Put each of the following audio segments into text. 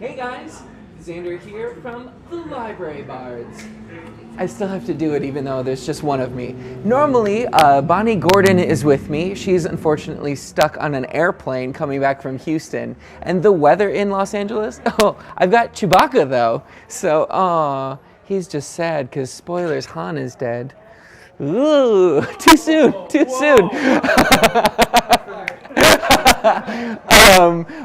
Hey guys, Xander here from the Library Bards. I still have to do it even though there's just one of me. Normally, Bonnie Gordon is with me. She's unfortunately stuck on an airplane coming back from Houston. And the weather in Los Angeles? Oh, I've got Chewbacca though. So, he's just sad because spoilers, Han is dead. Ooh, too soon, too soon.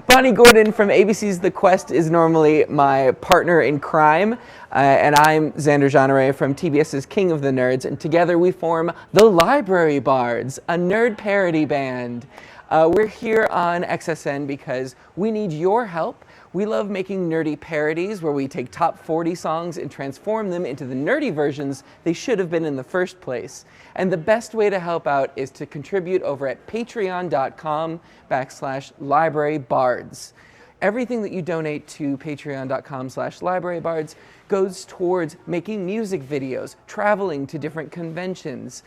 Bonnie Gordon from ABC's The Quest is normally my partner in crime, and I'm Xander Jeanneret from TBS's King of the Nerds, and together we form the Library Bards, a nerd parody band. We're here on XSN because we need your help. We love making nerdy parodies where we take top 40 songs and transform them into the nerdy versions they should have been in the first place. And the best way to help out is to contribute over at patreon.com/librarybards. Everything that you donate to patreon.com/librarybards goes towards making music videos, traveling to different conventions,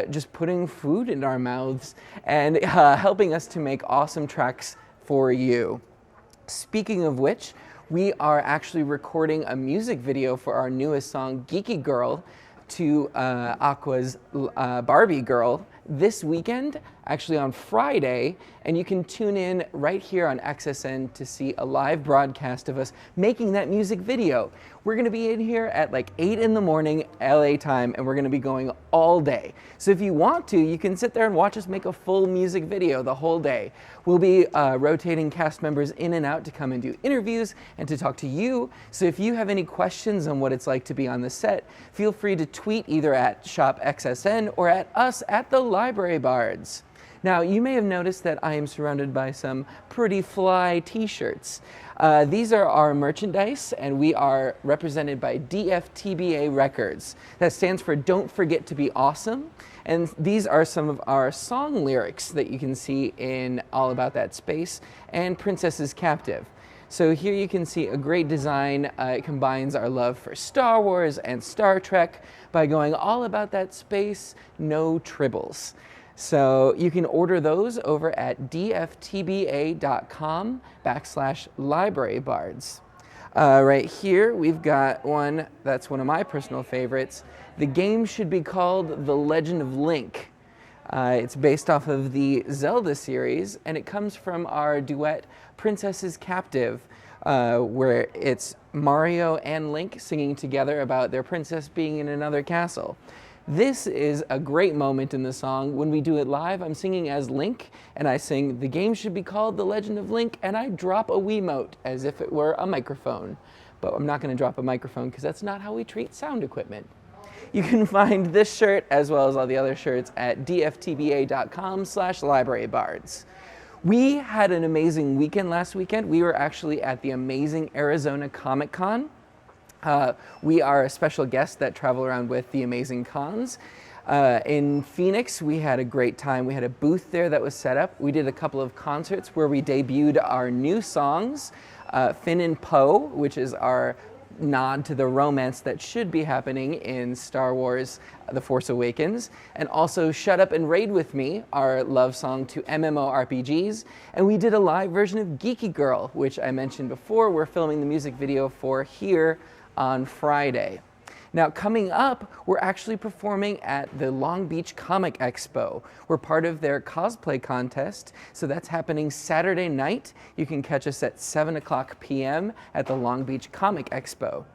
just putting food in our mouths, and helping us to make awesome tracks for you. Speaking of which, we are actually recording a music video for our newest song, Geeky Girl, to Aqua's Barbie Girl this weekend, actually on Friday, and you can tune in right here on XSN to see a live broadcast of us making that music video. We're going to be in here at like 8 in the morning LA time, and we're going to be going all day. So if you want to, you can sit there and watch us make a full music video the whole day. We'll be rotating cast members in and out to come and do interviews and to talk to you. So if you have any questions on what it's like to be on the set, feel free to tweet either at ShopXSN or at us at the Library Bards. Now, you may have noticed that I am surrounded by some pretty fly t-shirts. These are our merchandise, and we are represented by DFTBA Records. That stands for Don't Forget to Be Awesome. And these are some of our song lyrics that you can see in All About That Space and Princess is Captive. So here you can see a great design. It combines our love for Star Wars and Star Trek by going all about that space, no tribbles. So you can order those over at dftba.com/librarybards. Right here, we've got one that's one of my personal favorites. The game should be called The Legend of Link. It's based off of the Zelda series, and it comes from our duet, Princess is Captive, where it's Mario and Link singing together about their princess being in another castle. This is a great moment in the song. When we do it live, I'm singing as Link, and I sing, "The game should be called The Legend of Link," and I drop a Wiimote as if it were a microphone. But I'm not going to drop a microphone because that's not how we treat sound equipment. You can find this shirt as well as all the other shirts at dftba.com/librarybards. We had an amazing weekend last weekend. We were actually at the amazing Arizona Comic Con. We are a special guest that travel around with the amazing cons. In Phoenix, we had a great time. We had a booth there that was set up. We did a couple of concerts where we debuted our new songs, Finn and Poe, which is our nod to the romance that should be happening in Star Wars The Force Awakens, and also Shut Up and Raid With Me, our love song to MMORPGs, and we did a live version of Geeky Girl, which I mentioned before. We're filming the music video for here on Friday. Now, coming up, we're actually performing at the Long Beach Comic Expo. We're part of their cosplay contest, so that's happening Saturday night. You can catch us at 7:00 p.m. at the Long Beach Comic Expo.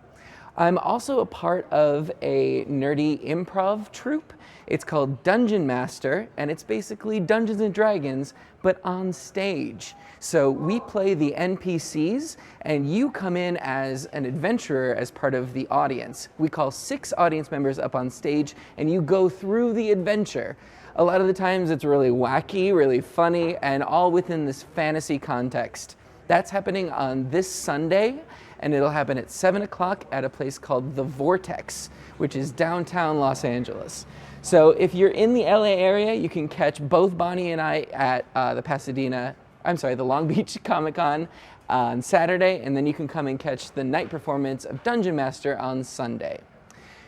I'm also a part of a nerdy improv troupe. It's called Dungeon Master, and it's basically Dungeons and Dragons, but on stage. So we play the NPCs, and you come in as an adventurer as part of the audience. We call 6 audience members up on stage, and you go through the adventure. A lot of the times it's really wacky, really funny, and all within this fantasy context. That's happening on this Sunday, and it'll happen at 7:00 at a place called The Vortex, which is downtown Los Angeles. So if you're in the LA area, you can catch both Bonnie and I at the Long Beach Comic Con on Saturday, and then you can come and catch the night performance of Dungeon Master on Sunday.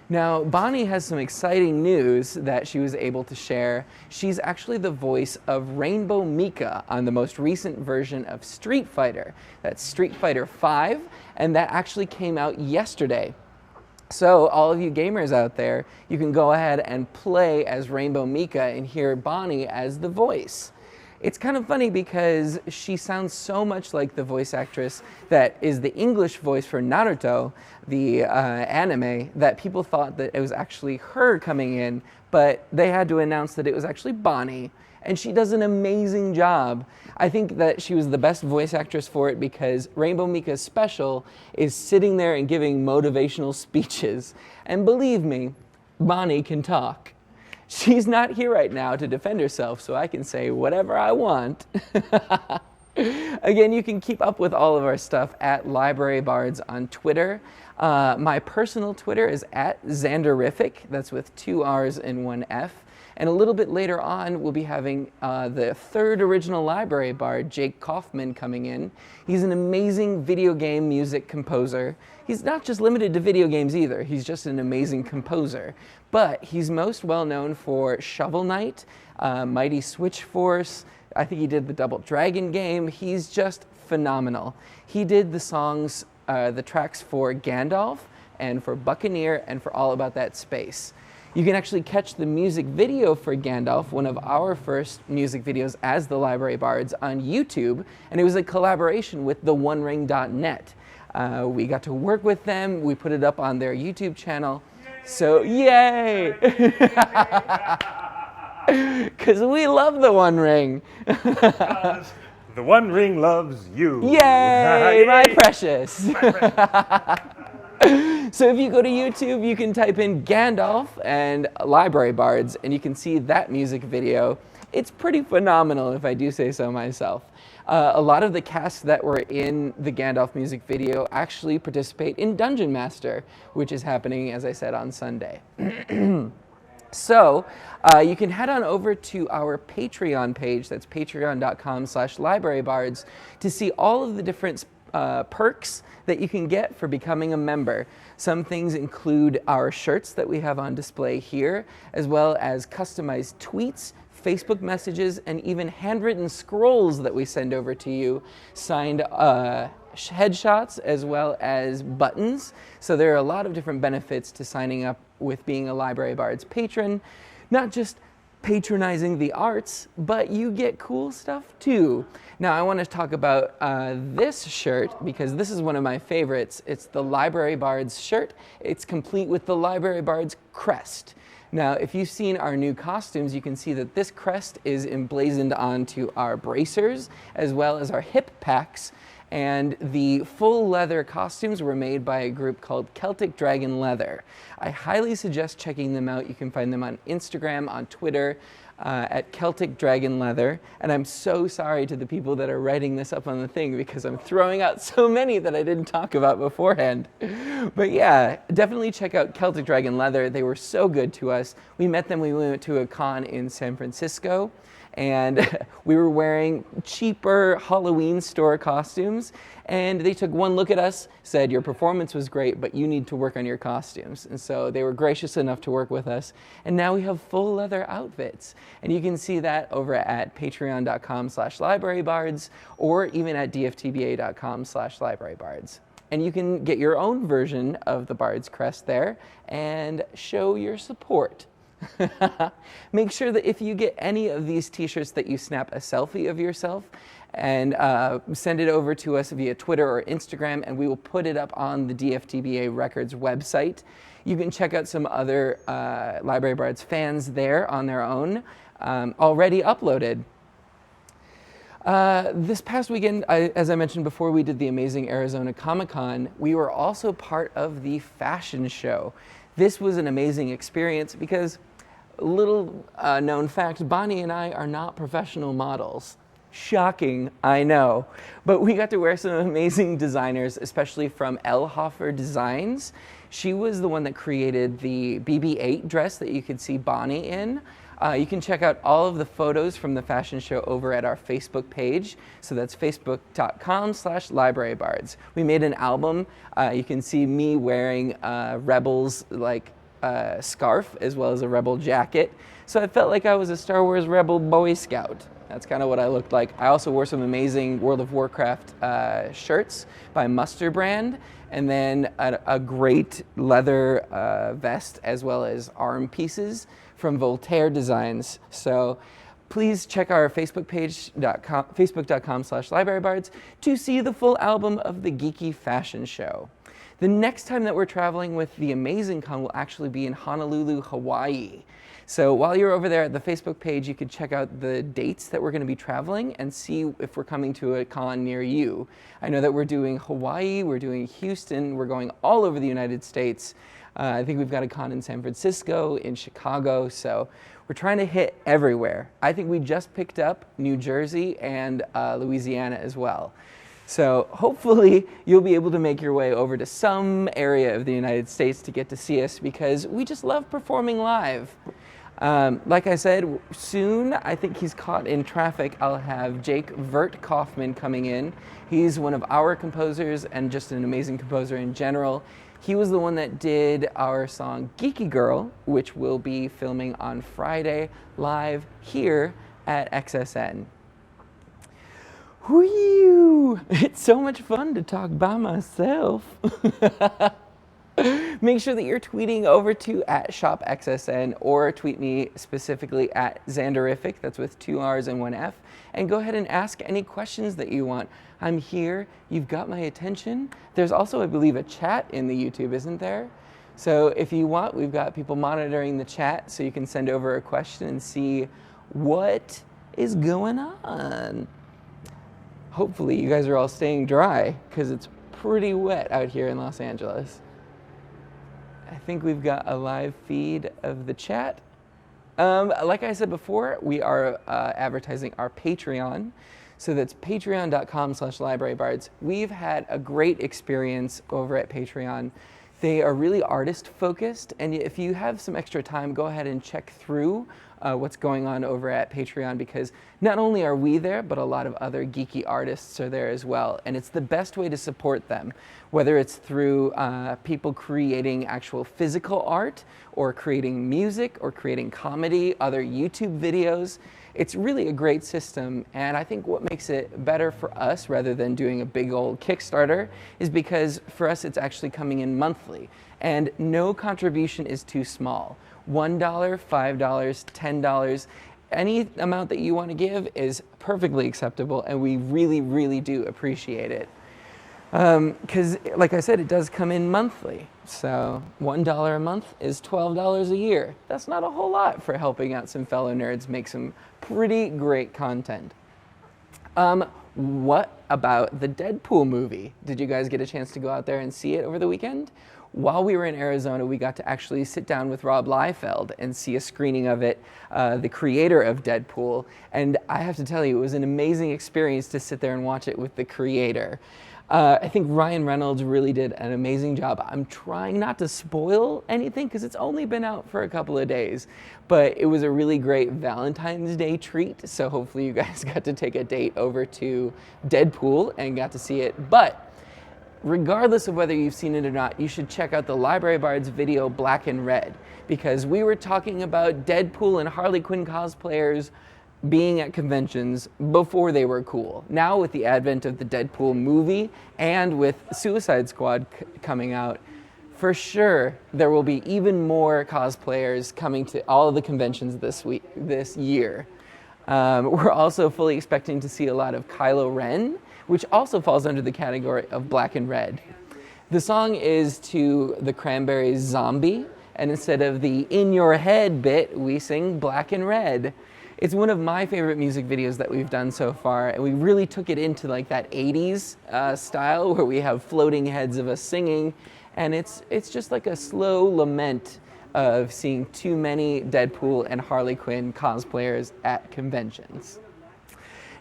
Now, Bonnie has some exciting news that she was able to share. She's actually the voice of Rainbow Mika on the most recent version of Street Fighter. That's Street Fighter V, and that actually came out yesterday. So all of you gamers out there, you can go ahead and play as Rainbow Mika and hear Bonnie as the voice. It's kind of funny because she sounds so much like the voice actress that is the English voice for Naruto, the anime, that people thought that it was actually her coming in, but they had to announce that it was actually Bonnie. And she does an amazing job. I think that she was the best voice actress for it because Rainbow Mika's special is sitting there and giving motivational speeches. And believe me, Bonnie can talk. She's not here right now to defend herself, so I can say whatever I want. Again, you can keep up with all of our stuff at Library Bards on Twitter. My personal Twitter is at Xanderific. That's with 2 R's and 1 F. And a little bit later on, we'll be having the third original Library Bard, Jake Kaufman, coming in. He's an amazing video game music composer. He's not just limited to video games either. He's just an amazing composer. But he's most well known for Shovel Knight, Mighty Switch Force. I think he did the Double Dragon game. He's just phenomenal. He did the songs, the tracks for Gandalf and for Buccaneer and for All About That Space. You can actually catch the music video for Gandalf, one of our first music videos as the Library Bards, on YouTube, and it was a collaboration with theonering.net. We got to work with them, we put it up on their YouTube channel, so yay! Because we love the One Ring. Because the One Ring loves you. Yay, my precious. So if you go to YouTube, you can type in Gandalf and Library Bards, and you can see that music video. It's pretty phenomenal, if I do say so myself. A lot of the cast that were in the Gandalf music video actually participate in Dungeon Master, which is happening, as I said, on Sunday. So you can head on over to our Patreon page, that's patreon.com/librarybards, to see all of the different perks that you can get for becoming a member. Some things include our shirts that we have on display here, as well as customized tweets, Facebook messages, and even handwritten scrolls that we send over to you, signed headshots, as well as buttons. So there are a lot of different benefits to signing up with being a Library Bards patron. Not just patronizing the arts, but you get cool stuff too. Now I want to talk about this shirt because this is one of my favorites. It's the Library Bards shirt. It's complete with the Library Bards crest. Now if you've seen our new costumes, you can see that this crest is emblazoned onto our bracers as well as our hip packs. And the full leather costumes were made by a group called Celtic Dragon Leather. I highly suggest checking them out. You can find them on Instagram, on Twitter, at Celtic Dragon Leather. And I'm so sorry to the people that are writing this up on the thing because I'm throwing out so many that I didn't talk about beforehand. But yeah, definitely check out Celtic Dragon Leather. They were so good to us. We met them when we went to a con in San Francisco. And we were wearing cheaper Halloween store costumes, and they took one look at us, said, your performance was great, but you need to work on your costumes. And so they were gracious enough to work with us, and now we have full leather outfits. And you can see that over at patreon.com/librarybards, or even at dftba.com/librarybards. And you can get your own version of the Bard's crest there and show your support. Make sure that if you get any of these t-shirts that you snap a selfie of yourself and send it over to us via Twitter or Instagram, and we will put it up on the DFTBA Records website. You can check out some other Library Bards fans there on their own, already uploaded. This past weekend, as I mentioned before, we did the amazing Arizona Comic-Con. We were also part of the fashion show. This was an amazing experience because, little known fact, Bonnie and I are not professional models. Shocking, I know. But we got to wear some amazing designers, especially from L. Hoffer Designs. She was the one that created the BB-8 dress that you could see Bonnie in. You can check out all of the photos from the fashion show over at our Facebook page. So that's facebook.com/librarybards. We made an album. You can see me wearing Rebels scarf as well as a Rebel jacket. So I felt like I was a Star Wars Rebel Boy Scout. That's kind of what I looked like. I also wore some amazing World of Warcraft shirts by Muster Brand, and then a great leather vest as well as arm pieces from Voltaire Designs. So please check our Facebook page, facebook.com/librarybards, to see the full album of the Geeky Fashion Show. The next time that we're traveling with the Amazing Con will actually be in Honolulu, Hawaii. So while you're over there at the Facebook page, you could check out the dates that we're going to be traveling and see if we're coming to a con near you. I know that we're doing Hawaii, we're doing Houston, we're going all over the United States. I think we've got a con in San Francisco, in Chicago, so we're trying to hit everywhere. I think we just picked up New Jersey and Louisiana as well. So hopefully you'll be able to make your way over to some area of the United States to get to see us, because we just love performing live. Like I said, soon, I think he's caught in traffic, I'll have Jake VIRT Kaufman coming in. He's one of our composers and just an amazing composer in general. He was the one that did our song Geeky Girl, which we'll be filming on Friday live here at XSN. Whee! It's so much fun to talk by myself. Make sure that you're tweeting over to @ShopXSN or tweet me specifically @Xanderific, that's with 2 R's and 1 F, and go ahead and ask any questions that you want. I'm here, you've got my attention. There's also, I believe, a chat in the YouTube, isn't there? So if you want, we've got people monitoring the chat, so you can send over a question and see what is going on. Hopefully you guys are all staying dry, because it's pretty wet out here in Los Angeles. I think we've got a live feed of the chat. Like I said before, we are advertising our Patreon. So that's patreon.com/librarybards. We've had a great experience over at Patreon. They are really artist focused, and if you have some extra time, go ahead and check through what's going on over at Patreon, because not only are we there, but a lot of other geeky artists are there as well, and it's the best way to support them, whether it's through people creating actual physical art, or creating music, or creating comedy, other YouTube videos. It's really a great system, and I think what makes it better for us rather than doing a big old Kickstarter is because for us it's actually coming in monthly, and no contribution is too small. $1, $5, $10, any amount that you want to give is perfectly acceptable, and we really, really do appreciate it. Because, like I said, it does come in monthly. So $1 a month is $12 a year. That's not a whole lot for helping out some fellow nerds make some pretty great content. What about the Deadpool movie? Did you guys get a chance to go out there and see it over the weekend? While we were in Arizona, we got to actually sit down with Rob Liefeld and see a screening of it, the creator of Deadpool. And I have to tell you, it was an amazing experience to sit there and watch it with the creator. I think Ryan Reynolds really did an amazing job. I'm trying not to spoil anything because it's only been out for a couple of days, but it was a really great Valentine's Day treat. So hopefully you guys got to take a date over to Deadpool and got to see it. But regardless of whether you've seen it or not, you should check out the Library Bards video Black and Red, because we were talking about Deadpool and Harley Quinn cosplayers being at conventions before they were cool. Now with the advent of the Deadpool movie and with Suicide Squad coming out, for sure there will be even more cosplayers coming to all of the conventions this year. We're also fully expecting to see a lot of Kylo Ren, which also falls under the category of Black and Red. The song is to the Cranberries' Zombie, and instead of the in your head bit, we sing Black and Red. It's one of my favorite music videos that we've done so far, and we really took it into like that 80s style where we have floating heads of us singing, and it's just like a slow lament of seeing too many Deadpool and Harley Quinn cosplayers at conventions.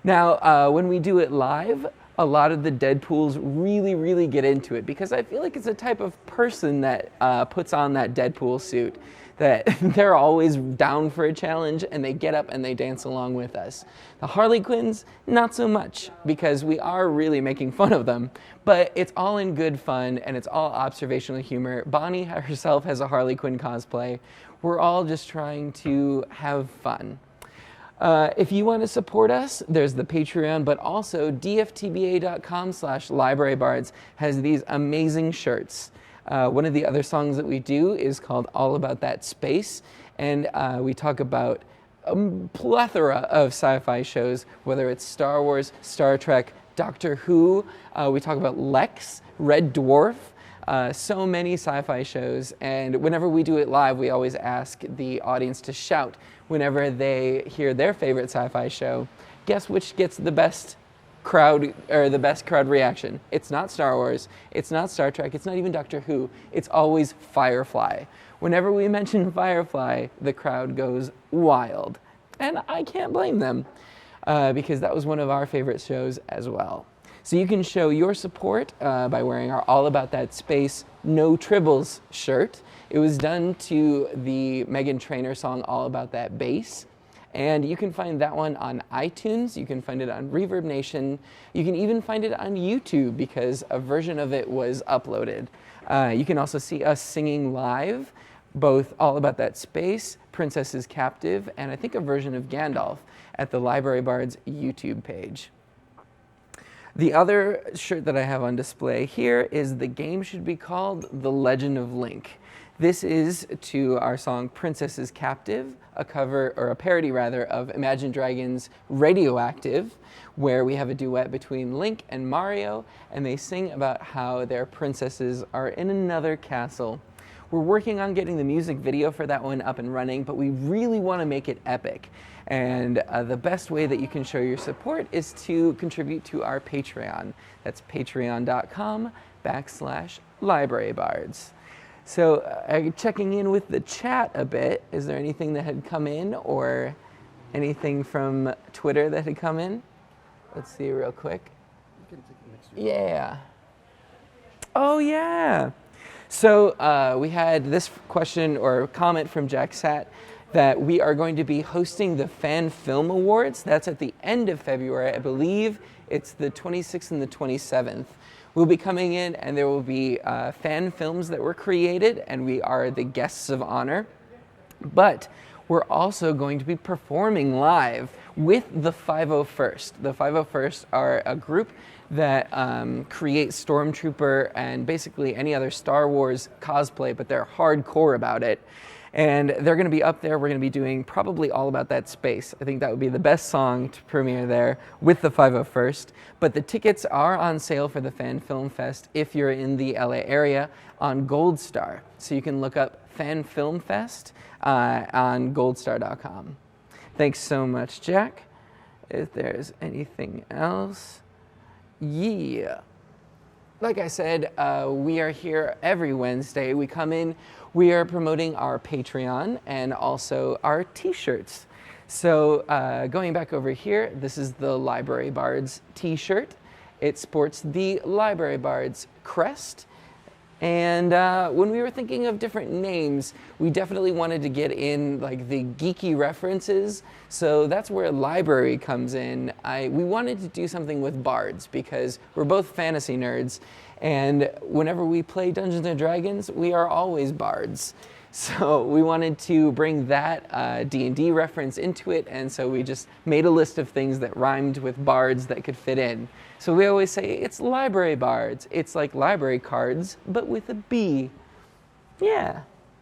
Now, when we do it live, a lot of the Deadpools really get into it, because I feel like it's a type of person that puts on that Deadpool suit, that they're always down for a challenge and they get up and they dance along with us. The Harley Quinns, not so much, because we are really making fun of them, but it's all in good fun and it's all observational humor. Bonnie herself has a Harley Quinn cosplay. We're all just trying to have fun. If you want to support us, there's the Patreon, but also dftba.com/librarybards has these amazing shirts. One of the other songs that we do is called All About That Space, and we talk about a plethora of sci-fi shows, whether it's Star Wars, Star Trek, Doctor Who. We talk about Lex, Red Dwarf, so many sci-fi shows, and whenever we do it live, we always ask the audience to shout whenever they hear their favorite sci-fi show. Guess which gets the best crowd, or the best crowd reaction? It's not Star Wars, it's not Star Trek, it's not even Doctor Who, it's always Firefly. Whenever we mention Firefly, the crowd goes wild. And I can't blame them, because that was one of our favorite shows as well. So you can show your support by wearing our All About That Space No Tribbles shirt. It was done to the Meghan Trainor song All About That Bass. And you can find that one on iTunes, you can find it on Reverb Nation, you can even find it on YouTube because a version of it was uploaded. You can also see us singing live, both All About That Space, Princess is Captive, and I think a version of Gandalf at the Library Bards YouTube page. The other shirt that I have on display here is The Game Should Be Called The Legend of Link. This is to our song Princess is Captive, a cover, or a parody rather, of Imagine Dragons' Radioactive, where we have a duet between Link and Mario, and they sing about how their princesses are in another castle. We're working on getting the music video for that one up and running, but we really want to make it epic. And the best way that you can show your support is to contribute to our Patreon. That's patreon.com/librarybards. So checking in with the chat a bit, is there anything that had come in or anything from Twitter that had come in? Let's see real quick. Yeah. Oh yeah. So we had this question or comment from Jack Satt that we are going to be hosting the Fan Film Awards. That's at the end of February. I believe it's the 26th and the 27th. We'll be coming in and there will be fan films that were created and we are the guests of honor. But we're also going to be performing live with the 501st. The 501st are a group that create Stormtrooper and basically any other Star Wars cosplay, but they're hardcore about it. And they're going to be up there. We're going to be doing probably All About That Space. I think that would be the best song to premiere there with the 501st. But the tickets are on sale for the Fan Film Fest if you're in the LA area on Gold Star. So you can look up Fan Film Fest on goldstar.com. Thanks so much, Jack. If there's anything else. Yeah. Like I said, we are here every Wednesday. We come in, we are promoting our Patreon and also our t-shirts. So going back over here, this is the Library Bards t-shirt. It sports the Library Bards crest. And when we were thinking of different names, we definitely wanted to get in like the geeky references. So that's where library comes in. We wanted to do something with bards because we're both fantasy nerds. And whenever we play Dungeons & Dragons, we are always bards. So we wanted to bring that D&D reference into it. And so we just made a list of things that rhymed with bards that could fit in. So we always say it's library bards. It's like library cards, but with a B. Yeah,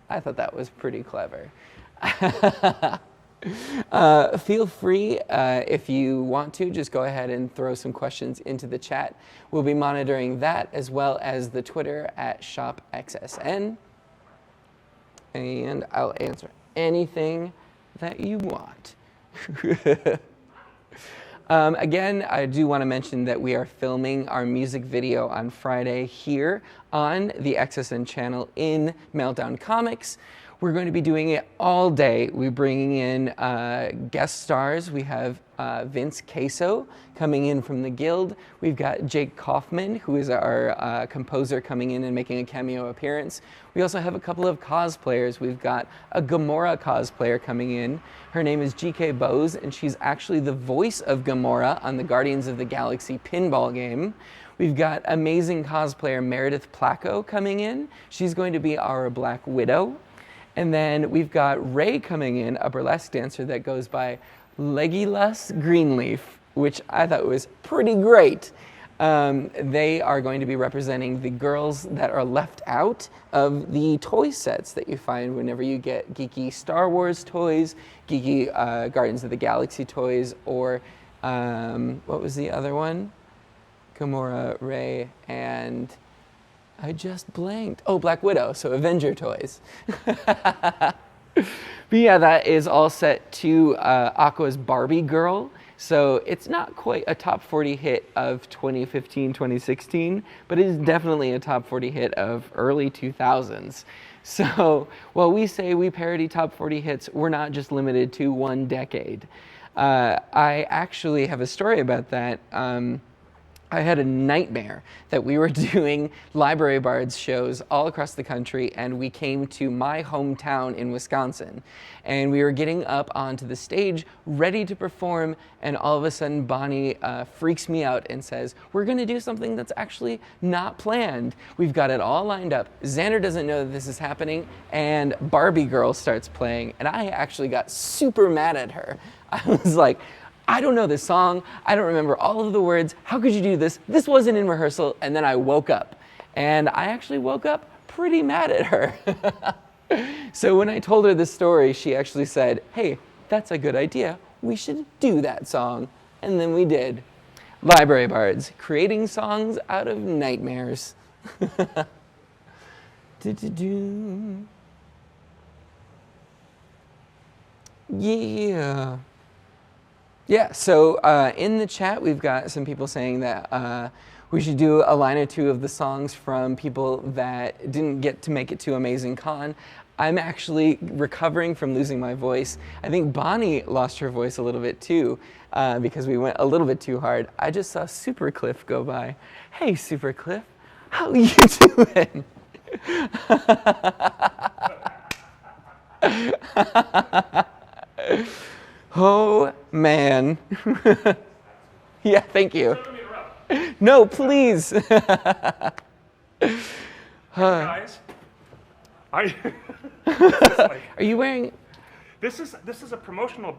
I thought that was pretty clever. Feel free, if you want to, just go ahead and throw some questions into the chat. We'll be monitoring that as well as the Twitter at ShopXSN. And I'll answer anything that you want. Again, I do want to mention that we are filming our music video on Friday here on the XSN channel in Meltdown Comics. We're going to be doing it all day. We're bringing in guest stars. We have Vince Queso coming in from the Guild. We've got Jake Kaufman, who is our composer, coming in and making a cameo appearance. We also have a couple of cosplayers. We've got a Gamora cosplayer coming in. Her name is GK Bose, and she's actually the voice of Gamora on the Guardians of the Galaxy pinball game. We've got amazing cosplayer Meredith Placco coming in. She's going to be our Black Widow. And then we've got Ray coming in, a burlesque dancer that goes by Legilas Greenleaf, which I thought was pretty great. They are going to be representing the girls that are left out of the toy sets that you find whenever you get geeky Star Wars toys, geeky Guardians of the Galaxy toys, or what was the other one? Gamora, Ray, and I just blanked. Oh, Black Widow, so Avenger toys. But yeah, that is all set to Aqua's Barbie Girl. So it's not quite a top 40 hit of 2015, 2016, but it is definitely a top 40 hit of early 2000s. So while we say we parody top 40 hits, we're not just limited to one decade. I actually have a story about that. I had a nightmare that we were doing library bards shows all across the country, and we came to my hometown in Wisconsin, and we were getting up onto the stage ready to perform, and all of a sudden Bonnie freaks me out and says, we're going to do something that's actually not planned. We've got it all lined up. Xander doesn't know that this is happening, and Barbie Girl starts playing, and I actually got super mad at her. I was like, I don't know this song. I don't remember all of the words. How could you do this? This wasn't in rehearsal. And then I woke up. And I actually woke up pretty mad at her. So when I told her this story, she actually said, hey, that's a good idea. We should do that song. And then we did. Library Bards, creating songs out of nightmares. Yeah. Yeah, so in the chat, we've got some people saying that we should do a line or two of the songs from people that didn't get to make it to Amazing Con. I'm actually recovering from losing my voice. I think Bonnie lost her voice a little bit too because we went a little bit too hard. I just saw Supercliff go by. Hey, Supercliff, how you doing? Oh, man. Yeah, thank you. No, please. Guys, are you wearing... This is a promotional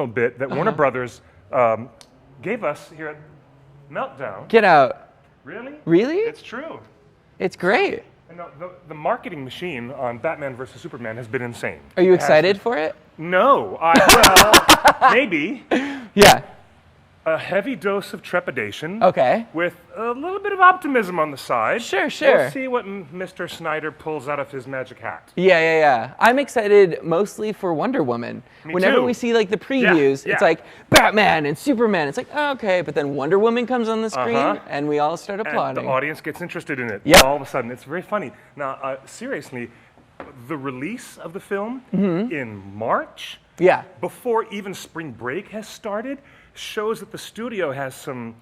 bit that Warner Brothers gave us here at Meltdown. Get out. Really? Really? It's true. It's great. And the marketing machine on Batman vs. Superman has been insane. Are you excited for it? No. Well, maybe. Yeah. A heavy dose of trepidation. Okay. With a little bit of optimism on the side. Sure. We'll see what Mr. Snyder pulls out of his magic hat. Yeah. I'm excited mostly for Wonder Woman. Me Whenever too. we see like the previews, Yeah. it's like Batman and Superman. It's like, oh, okay, but then Wonder Woman comes on the screen and we all start applauding. And the audience gets interested in it. Yep. All of a sudden. It's very funny. Now, seriously, the release of the film in March, before even spring break has started, shows that the studio has some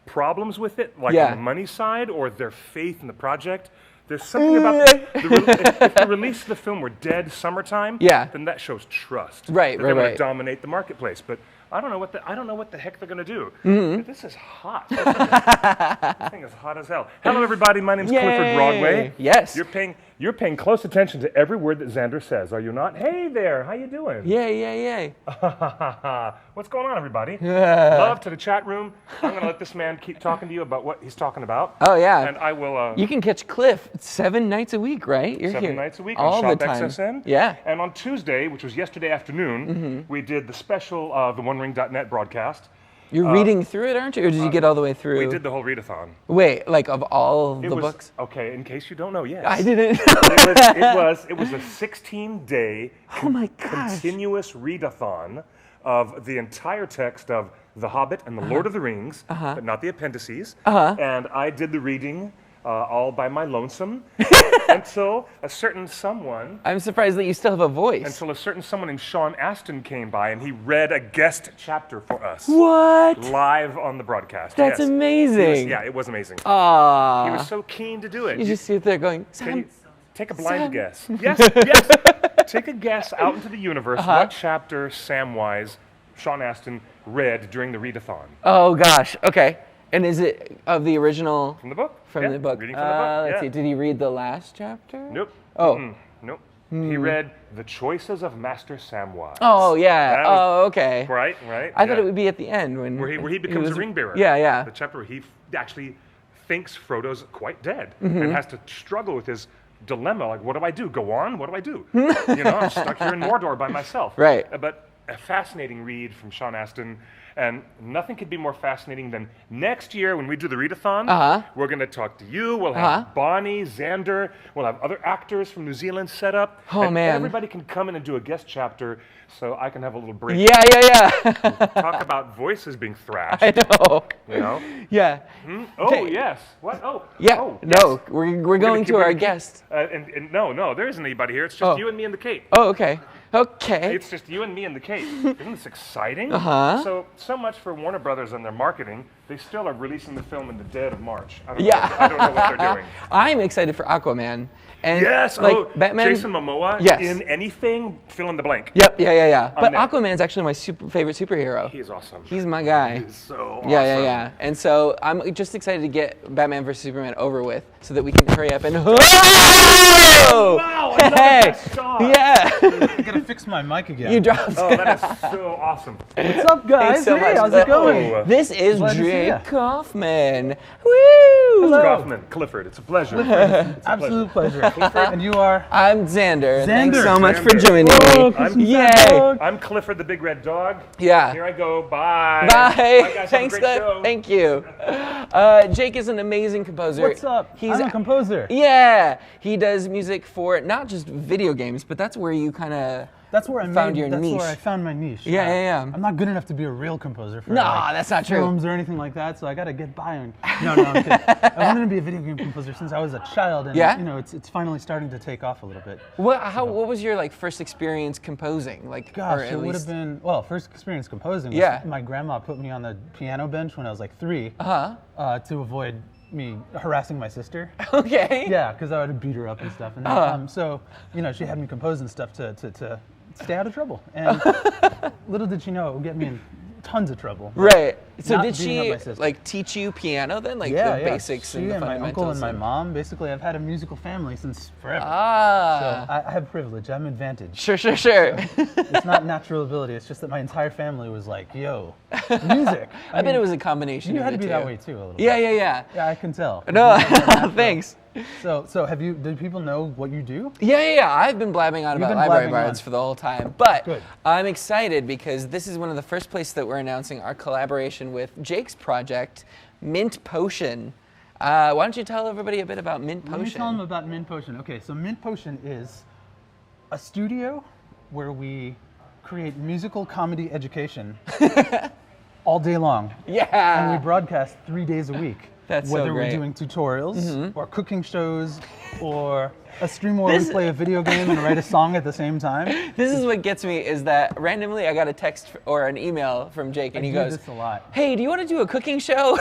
problems with it, like on the money side or their faith in the project. There's something about if the release of the film were dead summertime, then that shows trust. Right. They're going to dominate the marketplace. But I don't know what the heck they're going to do. This is hot. This thing is hot as hell. Hello, everybody. My name's Clifford Broadway. Yes. You're paying close attention to every word that Xander says, are you not? Hey there, how you doing? Yay. What's going on, everybody? Love to the chat room. I'm going to let this man keep talking to you about what he's talking about. Oh, yeah. And I will... you can catch Cliff 7 nights a week, right? You're 7 here nights a week all on the Shop time. XSN. Yeah. And on Tuesday, which was yesterday afternoon, we did the special TheOneRing.net broadcast. You're reading through it, aren't you? Or did you get all the way through? We did the whole readathon. Wait, like of all the books? Okay, in case you don't know, yes. I didn't. it was a 16-day continuous readathon of the entire text of The Hobbit and The Lord of the Rings, but not the appendices. And I did the reading all by my lonesome until a certain someone. I'm surprised that you still have a voice. Until a certain someone named Sean Astin came by and he read a guest chapter for us. What? Live on the broadcast. That's amazing. Yeah, it was amazing. Aww. He was so keen to do it. You just sit there going, Can you take a blind Sam. guess? Yes, yes. Take a guess out into the universe what chapter Samwise Sean Astin read during the readathon. Oh gosh. Okay. And is it of the original? From the book. From the book. Reading from the book. Let's see. Did he read the last chapter? Nope. Oh. Nope. He read The Choices of Master Samwise. Oh yeah. That was- okay. Right. I thought it would be at the end when where he becomes a ring bearer. Yeah. The chapter where he actually thinks Frodo's quite dead and has to struggle with his dilemma. Like, what do I do? Go on? What do I do? I'm stuck here in Mordor by myself. Right. But a fascinating read from Sean Astin. And nothing could be more fascinating than next year when we do the readathon, we're going to talk to you. We'll have Bonnie, Xander. We'll have other actors from New Zealand set up. Oh, and man. everybody can come in and do a guest chapter so I can have a little break. Yeah. Talk about voices being thrashed. I know. You know? Yeah. Oh, Okay. yes. What? Oh. Yeah. Oh, no, yes. we're going to our guest. And no, there isn't anybody here. It's just you and me and the Kate. Oh, okay. Okay. It's just you and me and the Kate. Isn't this exciting? So much for Warner Brothers and their marketing. They still are releasing the film in the dead of March. I don't know what they're doing. I'm excited for Aquaman. And yes, Batman. Jason Momoa in anything, fill in the blank. Yep, yeah. But there. Aquaman's actually my favorite superhero. He is awesome. He's my guy. He's so awesome. Yeah. And so I'm just excited to get Batman vs Superman over with so that we can hurry up and. Wow! I love that shot. Yeah. I gotta fix my mic again. You dropped. Oh, that is so awesome. What's up, guys? Thanks so much. How's it going? This is Glad to see Jake ya. Kaufman. Woo! Hello. Kaufman, Clifford, it's a pleasure. Absolute pleasure. And you are? I'm Xander. Thanks Xander. so much for Xander. joining Whoa, me. Christmas Yay! dog. I'm Clifford the big red dog. Yeah. Here I go. Bye. Bye. Bye, guys. Thanks, Have a great show. Thank you. Jake is an amazing composer. What's up? He's I'm a composer. Yeah, he does music for not just video games, but that's where you kind of That's where I found your that's niche. where I found my niche. Yeah. I'm not good enough to be a real composer for That's not true. films or anything like that, so I gotta get by on. No, I'm kidding. I wanted to be a video game composer since I was a child, and it's finally starting to take off a little bit. What was your first experience composing? Gosh, it would have been first experience composing. Was my grandma put me on the piano bench when I was like 3. To avoid me harassing my sister. Okay. Yeah, because I would beat her up and stuff. And so, she had me compose and stuff to stay out of trouble. And little did she know it would get me in tons of trouble. Right. So Not did beating up she my sister. teach you piano then, the Yeah. basics She and the and my fundamentals? uncle and my mom. Basically, I've had a musical family since forever. So I have privilege. I'm advantage. Sure. It's not natural ability. It's just that my entire family was like, "Yo, music." I bet it was a combination. You of had to the be two. that way too, a little. Yeah. Yeah, I can tell. No, thanks. So do people know what you do? Yeah. I've been blabbing on You've about been Library blabbing Bards on. for the whole time. But Good. I'm excited because this is one of the first places that we're announcing our collaboration with Jake's project, Mint Potion. Why don't you tell everybody a bit about Mint Potion? Let me tell them about Mint Potion. Okay, so Mint Potion is a studio where we create musical comedy education all day long. Yeah. And we broadcast 3 days a week. That's so Whether great. we're doing tutorials or cooking shows or a stream where we play a video game and write a song at the same time. This is what gets me is that randomly I got a text or an email from Jake and he do goes, this a lot. "Hey, do you want to do a cooking show?"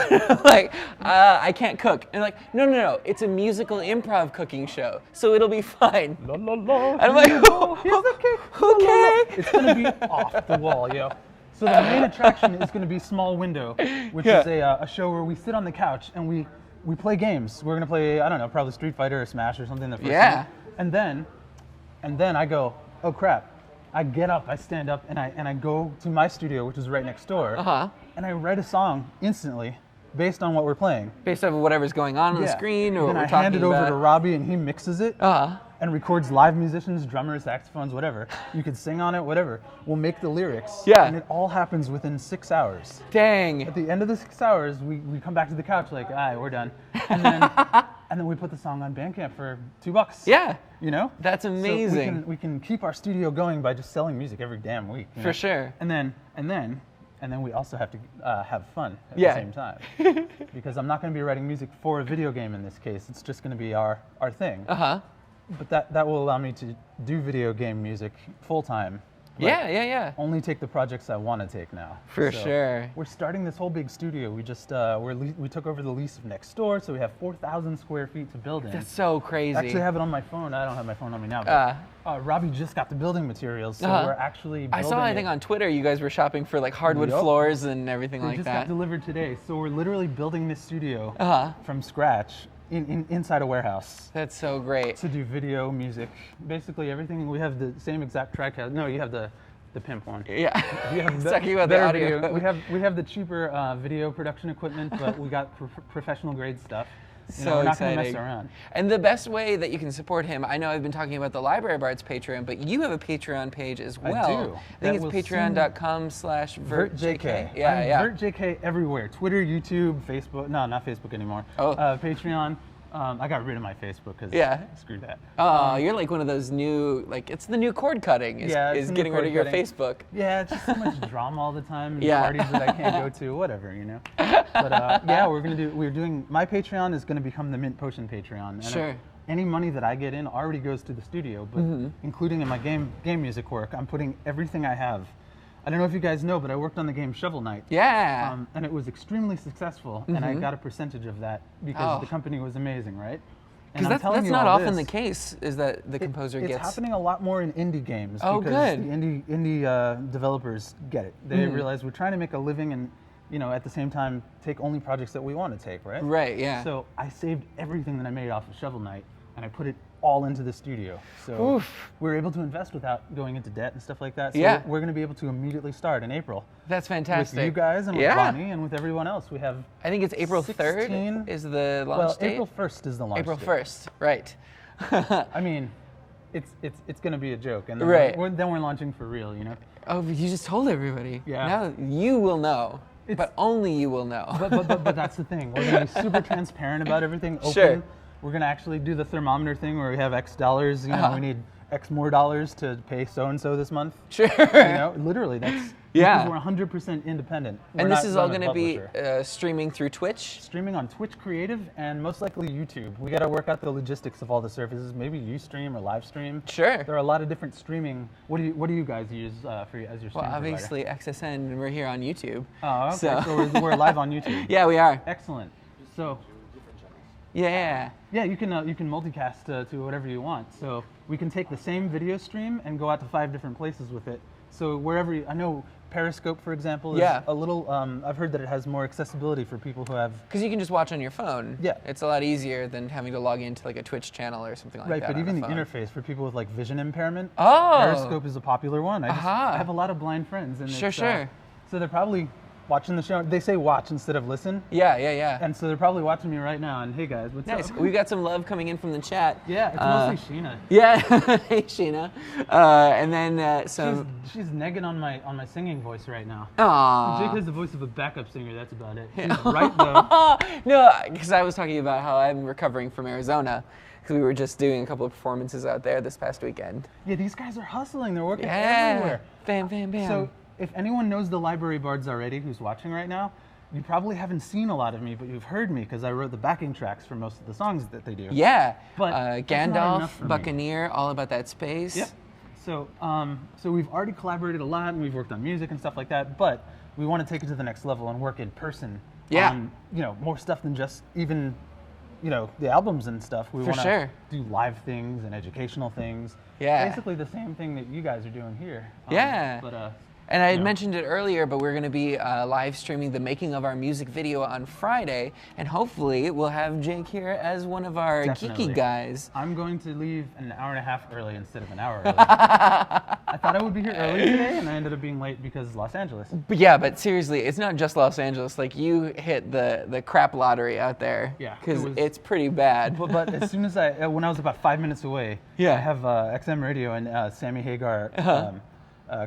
I can't cook. And like, no, it's a musical improv cooking show, so it'll be fine. La, la, la, And I'm like, here's the cake. okay. It's gonna be off the wall, yo. So the main attraction is gonna be Small Window, which is a show where we sit on the couch and we play games. We're gonna play, I don't know, probably Street Fighter or Smash or something the first time. And then I go, oh crap. I get up, I stand up, and I go to my studio, which is right next door. And I write a song instantly based on what we're playing. Based on whatever's going on the screen or then what we're I talking hand it over about. to Robbie and he mixes it and records live musicians, drummers, saxophones, whatever. You could sing on it, whatever. We'll make the lyrics. Yeah. And it all happens within 6 hours. Dang. At the end of the 6 hours, we come back to the couch like, all right, we're done. And then and then we put the song on Bandcamp for $2. Yeah. You know? That's amazing. So we can keep our studio going by just selling music every damn week. You know? For sure. And then and then we also have to have fun at the same time. Because I'm not going to be writing music for a video game in this case. It's just going to be our thing. But that will allow me to do video game music full time. Yeah. Only take the projects I want to take now. For sure. We're starting this whole big studio. We just we took over the lease of next door, so we have 4,000 square feet to build in. That's so crazy. I actually have it on my phone. I don't have my phone on me now. But Robbie just got the building materials, so we're actually building I saw, I think, on Twitter, you guys were shopping for like hardwood floors and everything like that. They just got delivered today, so we're literally building this studio from scratch inside a warehouse. That's so great. To do video, music, basically everything. We have the same exact track. No, you have the pimp one. Yeah. Talking about the audio. We have the cheaper video production equipment, but we got professional grade stuff. So we're not exciting. going to mess around. And the best way that you can support him, I know I've been talking about the Library Bards Patreon, but you have a Patreon page as well. I do. I think it's patreon.com/VIRTJK. Yeah. VIRTJK everywhere. Twitter, YouTube, Facebook. No, not Facebook anymore. Patreon. I got rid of my Facebook because screw that. Oh, you're like one of those new, like, it's the new cord cutting is getting rid of your Facebook. Yeah, it's just so much drama all the time. And parties that I can't go to, whatever, you know. But we're doing, my Patreon is going to become the Mint Potion Patreon. And any money that I get in already goes to the studio, but including in my game music work, I'm putting everything I have. I don't know if you guys know, but I worked on the game Shovel Knight. Yeah. And it was extremely successful, and I got a percentage of that because the company was amazing, right? Because that's not often the case, is that the composer gets... It's happening a lot more in indie games. Oh, because good. The indie developers get it. They realize we're trying to make a living and, at the same time, take only projects that we want to take, right? Right, yeah. So I saved everything that I made off of Shovel Knight, and I put it all into the studio. So we're able to invest without going into debt and stuff like that. So we're going to be able to immediately start in April. That's fantastic. With you guys and with Bonnie and with everyone else. We have I think it's April 3rd is the launch date. April 1st is the launch April date. 1st, right. I mean, it's going to be a joke. And then, then we're launching for real, you know? Oh, but you just told everybody. Yeah. Now you will know. But only you will know. But that's the thing. We're going to be super transparent about everything. Open. Sure. We're going to actually do the thermometer thing where we have X dollars, we need X more dollars to pay so-and-so this month. Sure. Literally, that's because we're 100% independent. And this is all going to be streaming through Twitch? Streaming on Twitch Creative and most likely YouTube. We got to work out the logistics of all the services. Maybe Ustream or Livestream. Sure. There are a lot of different streaming. What do you guys use as your streaming Well, obviously XSN, and we're here on YouTube. Oh, okay. So we're live on YouTube. Yeah, we are. Excellent. So. Yeah, you can multicast to whatever you want. So we can take the same video stream and go out to 5 different places with it. So wherever I know Periscope, for example, is a little. I've heard that it has more accessibility for people who have. Because you can just watch on your phone. Yeah, it's a lot easier than having to log into like a Twitch channel or something like that. Right, but even the interface for people with like vision impairment. Oh, Periscope is a popular one. I have a lot of blind friends, and sure. So they're probably watching the show. They say watch instead of listen. Yeah. And so they're probably watching me right now. And hey guys, what's up? We've got some love coming in from the chat. Yeah, it's mostly Sheena. Yeah, hey Sheena. And then she's negging on my singing voice right now. Aww. Jake has the voice of a backup singer. That's about it. She's right though. No, because I was talking about how I'm recovering from Arizona. Because we were just doing a couple of performances out there this past weekend. Yeah, these guys are hustling. They're working everywhere. Bam. So if anyone knows the Library Bards already who's watching right now, you probably haven't seen a lot of me, but you've heard me because I wrote the backing tracks for most of the songs that they do. Yeah, but Gandalf, Buccaneer, all about that space. Yep. So we've already collaborated a lot and we've worked on music and stuff like that, but we want to take it to the next level and work in person on, more stuff than just even, the albums and stuff. We want to do live things and educational things. Yeah. Basically the same thing that you guys are doing here. And I had mentioned it earlier, but we're going to be live streaming the making of our music video on Friday, and hopefully we'll have Jake here as one of our geeky guys. I'm going to leave an hour and a half early instead of an hour early. I thought I would be here early today, and I ended up being late because Los Angeles. But seriously, it's not just Los Angeles. Like, you hit the crap lottery out there. Yeah. Because it's pretty bad. But as soon as when I was about 5 minutes away, I have XM radio and Sammy Hagar.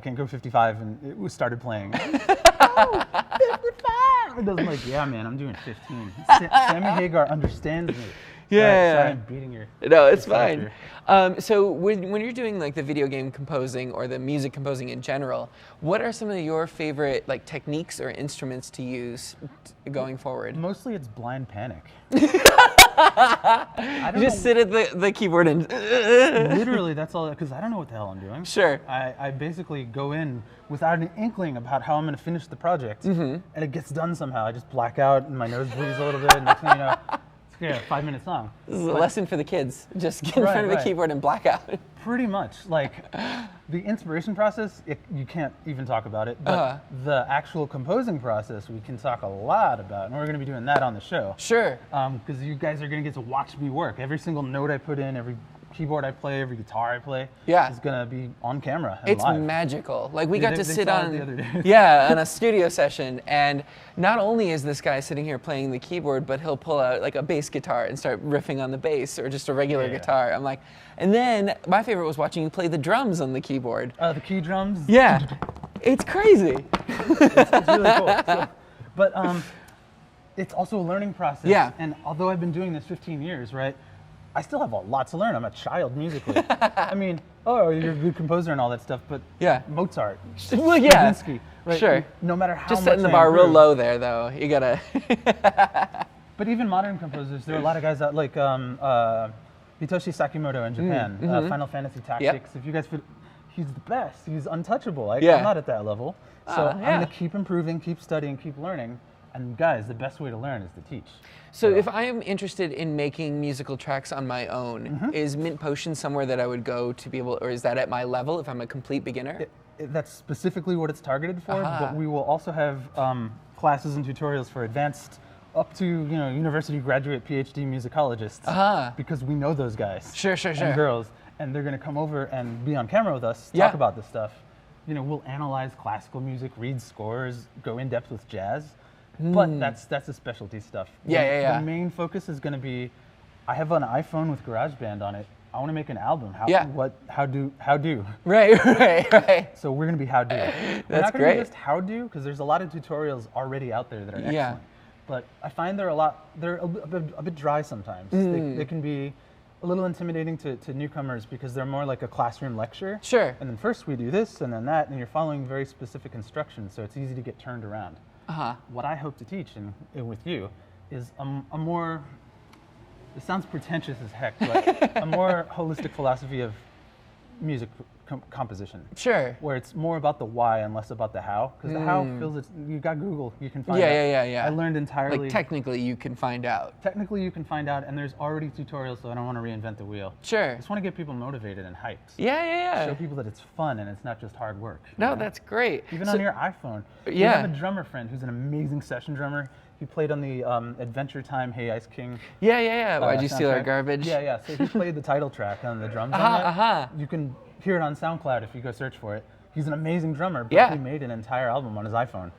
Can't Go 55, and it started playing. Oh, 55! It doesn't like, yeah, man, I'm doing 15. Sammy Hagar understands me. Yeah. Sorry, I'm beating your. No, it's fine. So when you're doing like the video game composing or the music composing in general, what are some of your favorite like techniques or instruments to use going forward? Mostly it's blind panic. You just sit at the keyboard and literally that's all, because I don't know what the hell I'm doing. Sure. I basically go in without an inkling about how I'm going to finish the project, and it gets done somehow. I just black out and my nose bleeds a little bit, and next thing you know, it's a 5-minute song. This is a lesson for the kids. Just get in front of the keyboard and black out. Pretty much. Like, the inspiration process, you can't even talk about it, but the actual composing process, we can talk a lot about, and we're going to be doing that on the show. Sure. Because you guys are going to get to watch me work. Every single note I put in, every keyboard I play, every guitar I play, is going to be on camera and it's live. Magical. Like we got to sit on the other day. on a studio session, and not only is this guy sitting here playing the keyboard, but he'll pull out like a bass guitar and start riffing on the bass, or just a regular guitar. I'm like, and then my favorite was watching you play the drums on the keyboard. The key drums? Yeah. It's crazy. It's really cool. So, but it's also a learning process. Yeah. And although I've been doing this 15 years, right, I still have a lot to learn. I'm a child musically. I mean, you're a good composer and all that stuff, but Mozart, well, Stravinsky, right? Sure. No matter how just much setting the bar real low there, though. You gotta. But even modern composers, there are a lot of guys out like Hitoshi Sakimoto in Japan, Final Fantasy Tactics. If you guys, he's the best. He's untouchable. I'm not at that level, so I'm gonna keep improving, keep studying, keep learning. And guys, the best way to learn is to teach. So if I am interested in making musical tracks on my own, is Mint Potion somewhere that I would go to be able, or is that at my level if I'm a complete beginner? That's specifically what it's targeted for, but we will also have classes and tutorials for advanced, up to university graduate PhD musicologists, because we know those guys and girls, and they're going to come over and be on camera with us, talk about this stuff. We'll analyze classical music, read scores, go in depth with jazz. But that's the specialty stuff. The main focus is going to be, I have an iPhone with GarageBand on it. I want to make an album. How do? Right. So we're going to be how do. We're not going to be just how do, because there's a lot of tutorials already out there that are excellent. But I find they're a bit dry sometimes. They can be a little intimidating to newcomers because they're more like a classroom lecture. Sure. And then first we do this and then that, and you're following very specific instructions, so it's easy to get turned around. What I hope to teach with you is a more, it sounds pretentious as heck, but a more holistic philosophy of music composition. Sure. Where it's more about the why and less about the how, because the how feels you got Google, you can find out. Yeah. I learned entirely. Like technically you can find out. Technically you can find out, and there's already tutorials, so I don't want to reinvent the wheel. Sure. I just want to get people motivated and hyped. Yeah. Show people that it's fun and it's not just hard work. No, that's great. Even on your iPhone. You have a drummer friend who's an amazing session drummer. He played on the Adventure Time Hey Ice King. Yeah. Why'd you steal our garbage? Yeah. So he played the title track on the drums on that. You can hear it on SoundCloud if you go search for it. He's an amazing drummer, but he made an entire album on his iPhone.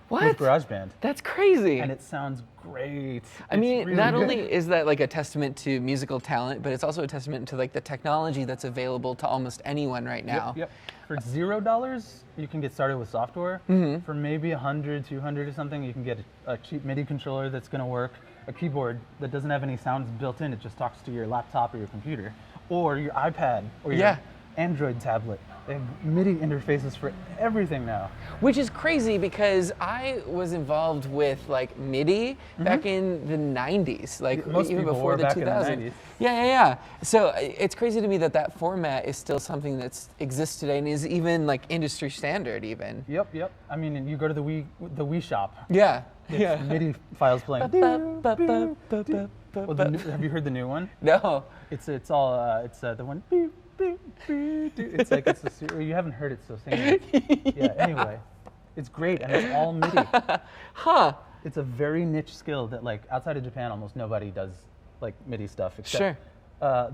What? With GarageBand. That's crazy. And it sounds great. I mean, really not good. only is that like a testament to musical talent, but it's also a testament to like the technology that's available to almost anyone right now. Yep. For $0, you can get started with software. For maybe $100, $200 or something, you can get a cheap MIDI controller that's going to work, a keyboard that doesn't have any sounds built in, it just talks to your laptop or your computer, or your iPad, or your Android tablet. They have MIDI interfaces for everything now. Which is crazy because I was involved with like MIDI back in the 90s, like even before the 2000s. Yeah. So it's crazy to me that format is still something that exists today and is even like industry standard even. Yep. I mean, you go to the Wii shop. Yeah. It's MIDI files playing. Well, have you heard the new one? No. It's the one. You haven't heard it, so sing it. Yeah. Anyway, it's great and it's all MIDI. It's a very niche skill that like outside of Japan, almost nobody does like MIDI stuff. Except,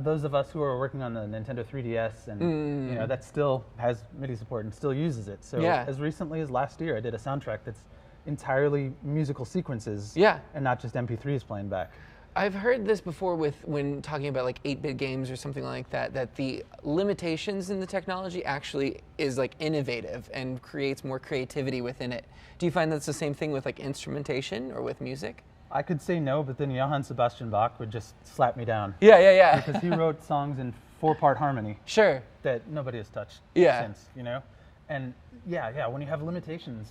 those of us who are working on the Nintendo 3DS and that still has MIDI support and still uses it. So as recently as last year, I did a soundtrack that's entirely musical sequences. And not just MP3s playing back. I've heard this before when talking about like 8-bit games or something like that, that the limitations in the technology actually is like innovative and creates more creativity within it. Do you find that's the same thing with like instrumentation or with music? I could say no, but then Johann Sebastian Bach would just slap me down. Yeah. Because he wrote songs in 4-part harmony. Sure. That nobody has touched since, you know? And yeah, when you have limitations,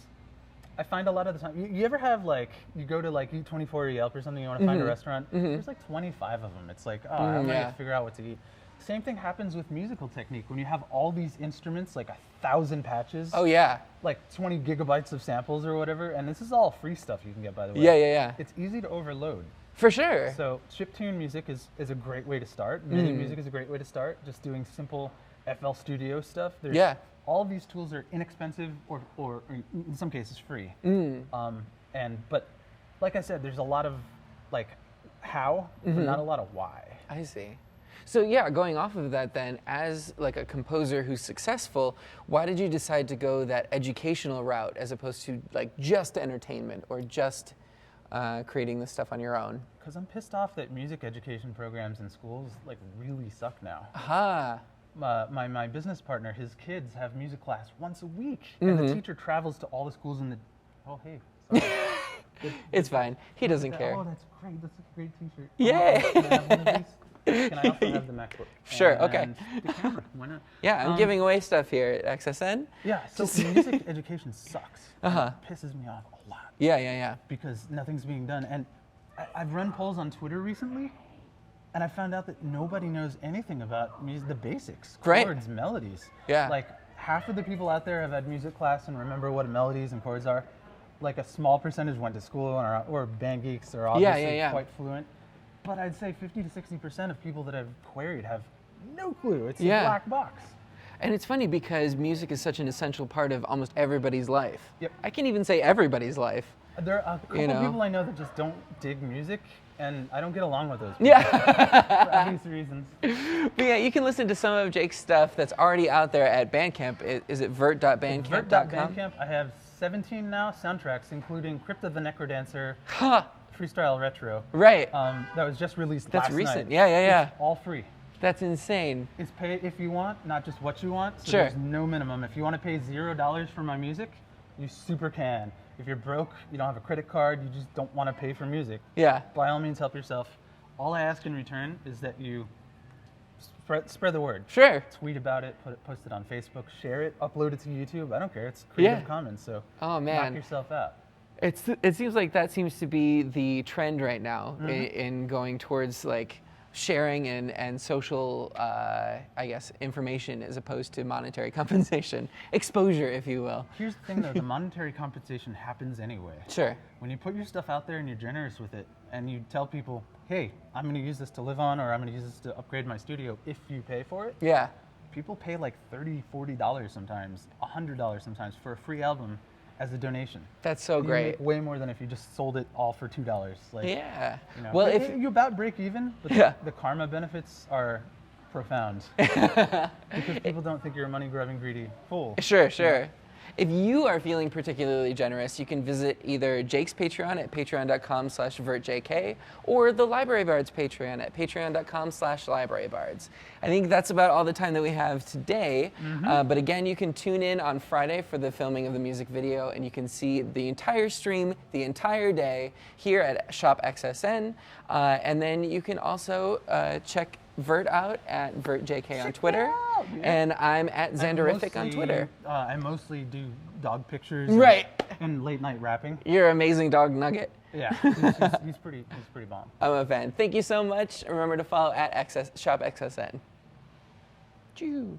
I find a lot of the time, you ever have like, you go to like Eat24 or Yelp or something, you want to find a restaurant, there's like 25 of them. It's like, oh, I'm going to figure out what to eat. Same thing happens with musical technique. When you have all these instruments, like 1,000 patches. Oh yeah. Like 20 gigabytes of samples or whatever. And this is all free stuff you can get, by the way. Yeah. It's easy to overload. For sure. So chiptune music is a great way to start. MIDI music is a great way to start. Just doing simple FL Studio stuff. All of these tools are inexpensive or in some cases free. But like I said, there's a lot of like how, but not a lot of why. I see. So yeah, going off of that then, as like a composer who's successful, why did you decide to go that educational route as opposed to like just entertainment or just creating this stuff on your own? Because I'm pissed off that music education programs in schools like really suck now. Aha. My business partner, his kids have music class once a week, and the teacher travels to all the schools in the. Oh hey, sorry. It's fine. He doesn't care. Oh, that's great. That's a great T-shirt. Yay! Can I have one of these? Can I also have the MacBook? Sure. Okay. And the camera. Why not? Yeah, I'm giving away stuff here at XSN. Yeah. So music education sucks. It pisses me off a lot. Yeah. Because nothing's being done, and I've run polls on Twitter recently. And I found out that nobody knows anything about music, the basics, chords, melodies. Yeah. Like half of the people out there have had music class and remember what melodies and chords are. Like a small percentage went to school or band geeks are obviously quite fluent. But I'd say 50 to 60% of people that I've queried have no clue. It's a black box. And it's funny because music is such an essential part of almost everybody's life. Yep. I can even say everybody's life. There are a couple people I know that just don't dig music, and I don't get along with those people. Yeah. For obvious reasons. But yeah, you can listen to some of Jake's stuff that's already out there at Bandcamp. Is it virt.bandcamp.com? Virt.bandcamp. I have 17 now soundtracks, including Crypta the Necrodancer, Freestyle Retro. Right. That was just released That's last recent. night. Yeah. It's all free. That's insane. It's pay if you want, not just what you want. So Sure. There's no minimum. If you want to pay $0 for my music, you super can. If you're broke, you don't have a credit card, you just don't want to pay for music. Yeah. By all means, help yourself. All I ask in return is that you spread the word. Sure. Tweet about it, post it on Facebook, share it, upload it to YouTube. I don't care. It's Creative Commons, so knock yourself out. It seems like that seems to be the trend right now in going towards like sharing and social, I guess, information as opposed to monetary compensation, exposure, if you will. Here's the thing, though: the monetary compensation happens anyway. Sure. When you put your stuff out there and you're generous with it, and you tell people, "Hey, I'm going to use this to live on, or I'm going to use this to upgrade my studio," if you pay for it. Yeah. People pay like $30, $40 sometimes, $100 sometimes for a free album as a donation. That's so great. You make way more than if you just sold it all for $2. Like, yeah. You know, well, if you about break even, but the karma benefits are profound because people don't think you're a money-grubbing, greedy fool. Sure. You know? If you are feeling particularly generous, you can visit either Jake's Patreon at patreon.com/VIRTJK or the Library Bards Patreon at patreon.com/LibraryBards. I think that's about all the time that we have today. But again, you can tune in on Friday for the filming of the music video, and you can see the entire stream the entire day here at Shop XSN. And then you can also check VIRT out at VIRTJK on Twitter, and I'm at Xanderific on Twitter. I mostly do dog pictures, and late night rapping. You're an amazing dog nugget. Yeah, he's pretty bomb. I'm a fan. Thank you so much. Remember to follow at Shop XSN. Choo.